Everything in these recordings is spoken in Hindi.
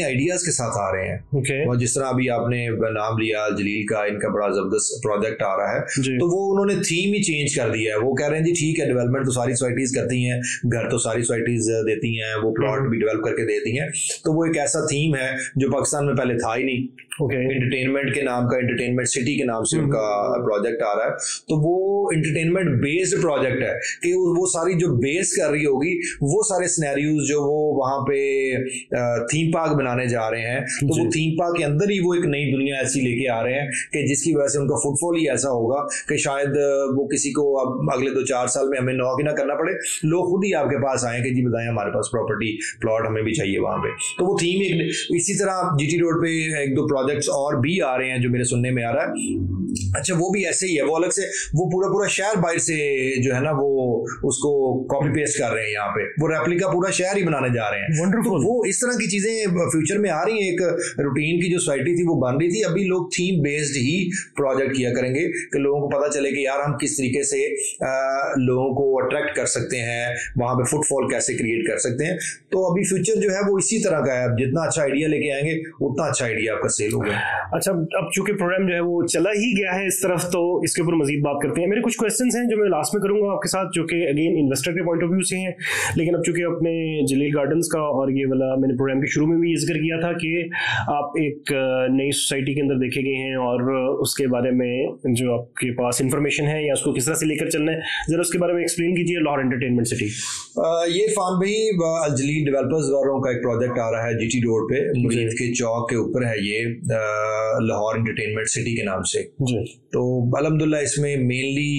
आइडियाज के साथ आ रहे हैं। और जिस तरह अभी आपने नाम लिया जलील का, इनका बड़ा जबरदस्त प्रोजेक्ट आ रहा है, तो वो उन्होंने थीम ही चेंज कर दिया है। वो कह रहे हैं जी ठीक है, डेवलपमेंट तो सारी सोसाइटीज करती हैं, घर तो सारी सोसाइटीज देती हैं, वो प्लॉट भी डेवलप करके देती हैं, तो वो एक ऐसा थीम है जो पाकिस्तान में पहले था ही नहीं। एंटरटेनमेंट के नाम का, एंटरटेनमेंट सिटी के नाम से उनका प्रोजेक्ट आ रहा है। तो वो एंटरटेनमेंट बेस्ड प्रोजेक्ट है कि वो सारी जो बेस कर रही होगी वो सारे सिनेरियोज जो वो वहां पे थीम पार्क बनाने जा रहे हैं, तो वो थीम पार्क के अंदर ही वो एक नई दुनिया ऐसी लेके आ रहे हैं कि जिसकी वजह से उनका फुटफॉल ही ऐसा होगा कि शायद वो किसी को अब अगले 2-4 साल में हमें नॉक ही ना करना पड़े, लोग खुद ही आपके पास आए कि जी बताएं हमारे पास प्रॉपर्टी प्लॉट हमें भी चाहिए वहां पे। तो वो थीम एक, इसी तरह जीटी रोड पे 1-2 प्रोजेक्ट्स और भी आ रहे हैं जो मेरे सुनने में आ रहा है। अच्छा, वो भी ऐसे ही है, वो अलग से वो पूरा शहर बाहर से जो है ना वो उसको कॉपी पेस्ट कर रहे हैं, यहाँ पे वो रेप्लिका पूरा शहर ही बनाने जा रहे हैं। तो वो इस तरह की चीजें फ्यूचर में आ रही हैं। एक रूटीन की जो सोसाइटी थी वो बन रही थी, अभी लोग थीम बेस्ड ही प्रोजेक्ट किया करेंगे कि लोगों को पता चले कि यार हम किस तरीके से लोगों को अट्रैक्ट कर सकते हैं, वहां पे फुटफॉल कैसे क्रिएट कर सकते हैं। तो अभी फ्यूचर जो है वो इसी तरह का है, जितना अच्छा आइडिया लेके आएंगे उतना अच्छा आइडिया आपका सेल होगा। अच्छा, अब चूंकि प्रोग्राम जो है वो चला ही गया है इस तरफ, तो इसके ऊपर मजीद बात करते हैं। मेरे कुछ क्वेश्चंस हैं जो मैं लास्ट में करूंगा आपके साथ, जो कि अगेन इन्वेस्टर के पॉइंट ऑफ व्यू से हैं। लेकिन अब चूंकि अपने जलील गार्डन्स का और ये वाला मैंने प्रोग्राम के शुरू में भी जिक्र किया था कि आप एक नई सोसाइटी के अंदर देखे गए हैं और उसके बारे में जो आपके पास इंफॉर्मेशन है या उसको किस तरह से लेकर चलना है, जरा उसके बारे में एक्सप्लेन कीजिए। लाहौर एंटरटेनमेंट सिटी, ये फान भाई जलील डेवलपर्स वालों का एक प्रोजेक्ट आ रहा है जीटी रोड पे, मुरीद के चौक के ऊपर है ये, लाहौर एंटरटेनमेंट सिटी के नाम से। तो अल्हम्दुलिल्लाह इसमें मेनली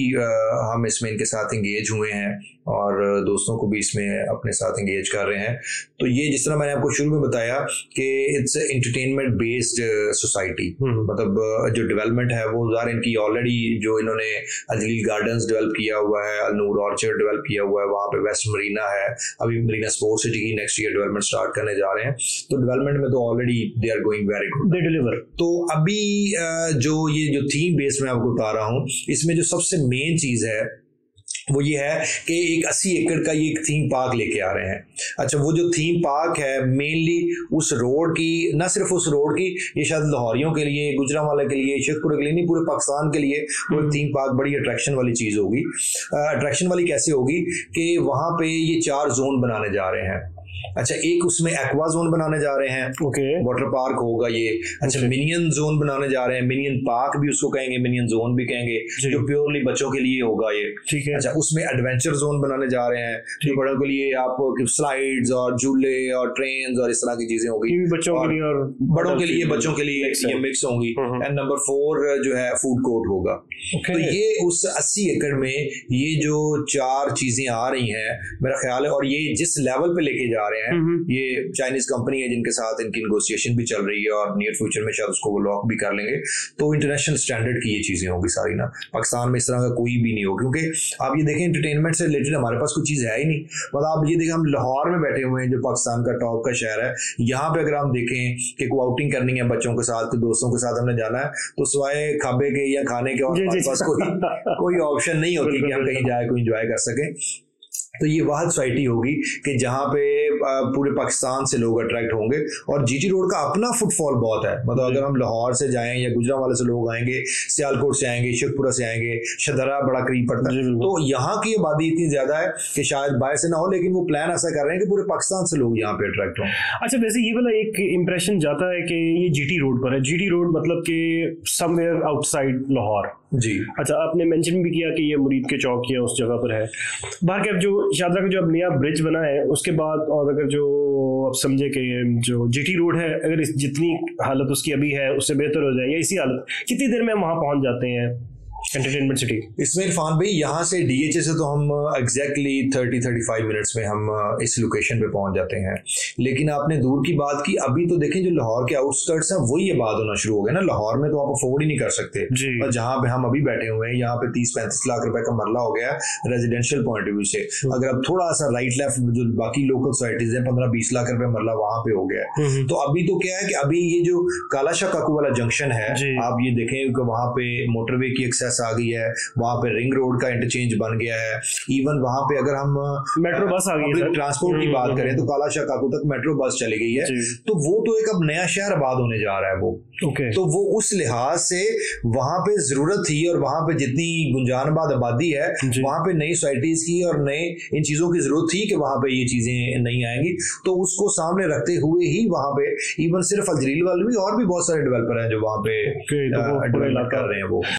हम इसमें इनके साथ एंगेज हुए हैं और दोस्तों को भी इसमें अपने साथ एंगेज कर रहे हैं। तो ये जिस तरह मैंने आपको शुरू में बताया कि इट्स एंटरटेनमेंट बेस्ड सोसाइटी, मतलब जो डेवलपमेंट है वो ज़ाहिर इनकी ऑलरेडी जो इन्होंने जलील गार्डन्स डेवलप किया हुआ है, अलनूर ऑर्चर्ड डेवलप किया हुआ है, वहाँ पे वेस्ट मरीना है, अभी मरीना स्पोर्ट्स सिटी की नेक्स्ट ईयर डेवलपमेंट स्टार्ट करने जा रहे हैं। तो डेवलपमेंट में तो already they are going very good, they deliver. तो अभी ये जो थीम बेस्ड मैं आपको बता रहा हूँ, इसमें जो सबसे मेन चीज़ है वो ये है कि एक 80 एकड़ का ये एक थीम पार्क लेके आ रहे हैं। अच्छा, वो जो थीम पार्क है मेनली उस रोड की, ना सिर्फ उस रोड की, ये शायद लाहौरियों के लिए, गुजरांवाला के लिए, शेखपुरा के लिए नहीं, पूरे पाकिस्तान के लिए वो एक थीम पार्क बड़ी अट्रैक्शन वाली चीज़ होगी। अट्रैक्शन वाली कैसे होगी कि वहाँ पे ये 4 जोन बनाने जा रहे हैं। अच्छा, एक उसमें एक्वा जोन बनाने जा रहे हैं, वाटर पार्क होगा ये। अच्छा, मिनियन जोन बनाने जा रहे हैं, मिनियन पार्क भी उसको कहेंगे, मिनियन जोन भी कहेंगे, जो प्योरली बच्चों के लिए होगा ये, ठीक है। अच्छा, उसमें एडवेंचर जोन बनाने जा रहे हैं, जो बड़ों के लिए आप स्लाइड्स और झूले और ट्रेन और इस तरह की चीजें होगी, बच्चों के लिए और बड़ों के लिए, बच्चों के लिए ये मिक्स होंगी। एंड नंबर 4 जो है फूड कोर्ट होगा। तो ये उस 80 एकड़ में ये जो 4 चीजें आ रही हैं मेरा ख्याल है, और ये जिस लेवल पे लेके जा रहे हैं, ये चाइनीज कंपनी है जिनके साथ इनकी नेगोशिएशन भी चल रही है और नियर फ्यूचर में शायद उसको वो लॉक भी कर लेंगे। तो इंटरनेशनल स्टैंडर्ड की ये चीजें होगी सारी ना, पाकिस्तान में इस तरह का कोई भी नहीं हो, क्योंकि आप ये देखें एंटरटेनमेंट से रिलेटेड हमारे पास कोई चीज है ही नहीं। मतलब आप ये देखें, हम लाहौर में बैठे हुए हैं जो पाकिस्तान का टॉप का शहर है, यहाँ पे अगर हम देखें कि कोई आउटिंग करनी है बच्चों के साथ, दोस्तों के साथ हमने जाना है, तो सिवाय खाबे के या खाने के और हमारे पास कोई ऑप्शन नहीं होती कि हम कहीं जाए कोई इंजॉय कर सकें। तो ये वाहद सोसाइटी होगी कि जहाँ पे पूरे पाकिस्तान से लोग अट्रैक्ट होंगे, और जीटी रोड का अपना फुटफॉल बहुत है। मतलब अगर हम लाहौर से जाएं या गुजरांवाला से लोग आएंगे, सियालकोट से आएंगे, शेखपुरा से आएंगे, शदरा बड़ा करीब पड़ता है, तो यहाँ की आबादी इतनी ज्यादा है कि शायद बाहर से ना हो, लेकिन वो प्लान ऐसा कर रहे हैं कि पूरे पाकिस्तान से लोग यहाँ पे अट्रैक्ट हों। अच्छा, वैसे ये वाला एक इंप्रेशन जाता है कि ये जीटी रोड पर है। जीटी रोड मतलब कि समवेयर आउटसाइड लाहौर जी। अच्छा, आपने मेंशन भी किया कि ये मुरीद के चौक या उस जगह पर है। बाकी जो शादरा का जो अब नया ब्रिज बना है उसके बाद, और अगर जो आप समझे कि जो जीटी रोड है, अगर जितनी हालत उसकी अभी है उससे बेहतर हो जाए या इसी हालत, कितनी देर में हम वहाँ पहुँच जाते हैं एंटरटेनमेंट सिटी? इसमें इरफान भाई यहाँ से डीएचए से तो हम एग्जैक्टली 30-35 मिनट्स में हम इस लोकेशन पे पहुंच जाते हैं। लेकिन आपने दूर की बात की, अभी तो देखें जो लाहौर के आउटस्कर्ट्स हैं वही आबाद होना शुरू हो गया ना। लाहौर में तो आप अफोर्ड ही नहीं कर सकते, और जहाँ पे हम अभी बैठे हुए हैं यहाँ पे 30-35 लाख रुपए का मरला हो गया रेजिडेंशियल पॉइंट ऑफ व्यू से। अगर अब थोड़ा सा राइट लेफ्ट जो बाकी लोकल सोसाइटीज है 15-20 लाख रुपए मरला वहां पे हो गया है। तो अभी तो क्या है कि अभी ये जो कालाशाह काकू वाला जंक्शन है, आप ये देखें कि वहां पे मोटरवे की एक्सेस बस आ गई है, वहाँ पे रिंग रोड का इंटरचेंज बन गया है, इवन वहाँ पे अगर हम मेट्रो बस आ गई है, ट्रांसपोर्ट की बात करें तो काला शाह काकू तक मेट्रो बस चली गई है, तो वो तो एक अब नया शहर आबाद होने जा रहा है वो। तो वो उस लिहाज से वहां पे जरूरत थी, और वहां पे जितनी गुंजानबाद आबादी है वहां पे नई सोसाइटीज की और नए इन चीजों की जरूरत थी कि वहां पे ये चीजें नहीं आएंगी, तो उसको सामने रखते हुए ही वहां पे इवन सिर्फ अल जलील वाले भी और भी बहुत सारे डेवलपर हैं जो वहां पे डेवलपमेंट कर रहे हैं वो।